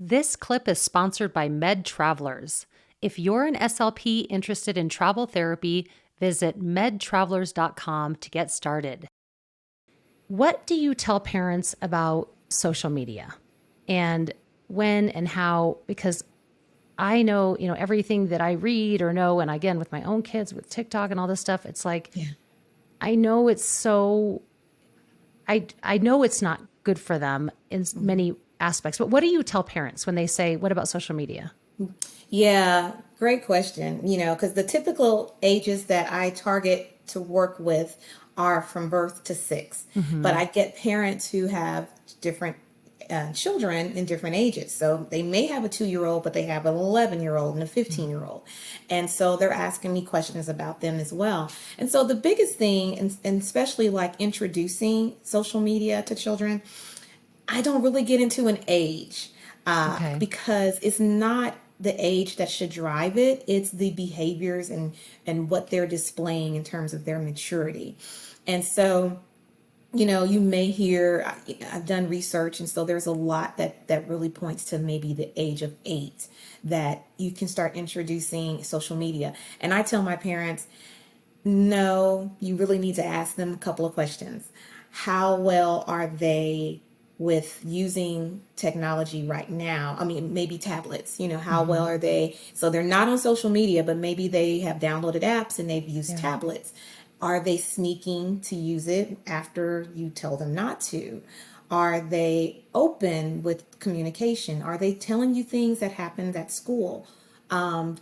This clip is sponsored by Med Travelers. If you're an SLP interested in travel therapy, visit medtravelers.com to get started. What do you tell parents about social media and when and how? Because I know, everything that I read or know, and again, with my own kids, with TikTok and all this stuff, it's like, Yeah. I know it's so, I know it's not good for them in many aspects, but what do you tell parents when they say, what about social media? Yeah, great question. Because the typical ages that I target to work with are from birth to 6. But Mm-hmm. I get parents who have different children in different ages. So they may have a 2-year old, but they have an 11-year-old and a 15-year-old. And so they're asking me questions about them as well. And so the biggest thing, and especially like introducing social media to children, I don't really get into an age Okay. because it's not the age that should drive it. It's the behaviors and what they're displaying in terms of their maturity. And so, you may hear, I've done research, and so there's a lot that really points to maybe the age of 8 that you can start introducing social media. And I tell my parents, no, you really need to ask them a couple of questions. How well are they with using technology right now? I mean, maybe tablets, how well Mm-hmm. are they? So they're not on social media, but maybe they have downloaded apps and they've used Yeah. tablets. Are they sneaking to use it after you tell them not to? Are they open with communication? Are they telling you things that happened at school?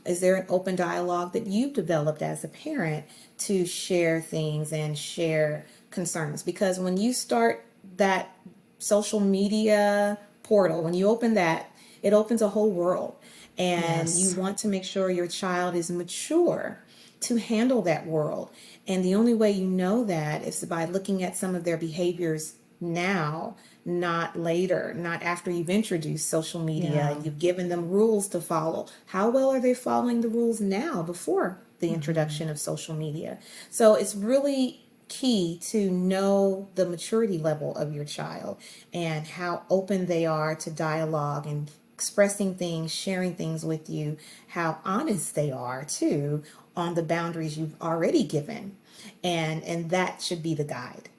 Is there an open dialogue that you've developed as a parent to share things and share concerns? Because when you start that social media portal, when you open that, it opens a whole world. And you Yes. want to make sure your child is mature to handle that world. And the only way you know that is by looking at some of their behaviors now, not later, not after you've introduced social media Yeah. and you've given them rules to follow. How well are they following the rules now before the Mm-hmm. introduction of social media? So it's really key to know the maturity level of your child and how open they are to dialogue and expressing things, sharing things with you, how honest they are too on the boundaries you've already given. And that should be the guide.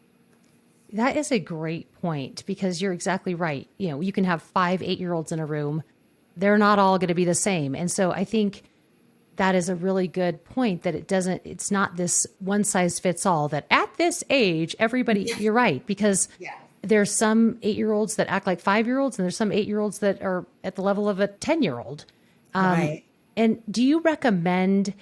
That is a great point because you're exactly right. You can have 5 8-year-olds in a room. They're not all going to be the same. And so I think that is a really good point that it's not this one size fits all that at this age, everybody, you're right, because Yeah. there's some 8-year-olds that act like 5-year-olds and there's some 8-year-olds that are at the level of a 10-year-old. Right. And do you recommend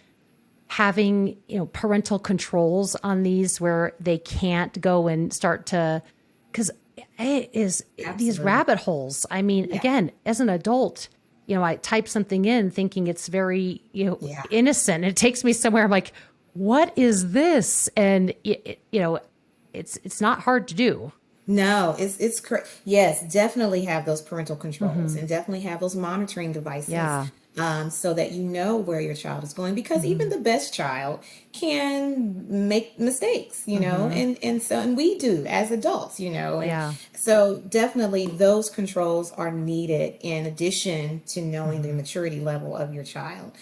having, parental controls on these where they can't go and start to, because it is these Absolutely. rabbit holes. I mean, Yeah. again, as an adult, I type something in thinking it's very, Yeah. innocent. It takes me somewhere. I'm like, what is this? And it's not hard to do. No, yes, definitely have those parental controls Hmm. and definitely have those monitoring devices, Yeah. so that you know where your child is going. Because even Hmm. the best child can make mistakes, Hmm. and we do as adults, and Yeah. so definitely those controls are needed in addition to knowing the Hmm. maturity level of your child,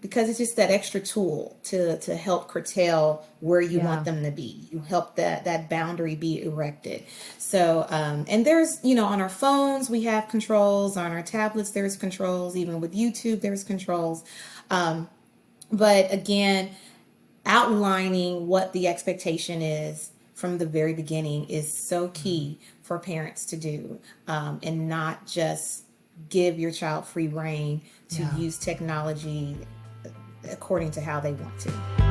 because it's just that extra tool to help curtail where you want Yeah. them to be. You help that boundary be erected. So, and there's, on our phones, we have controls. On our tablets, there's controls. Even with YouTube, there's controls. But again, outlining what the expectation is from the very beginning is so Hmm. key for parents to do, and not just give your child free reign to Yeah. use technology according to how they want to.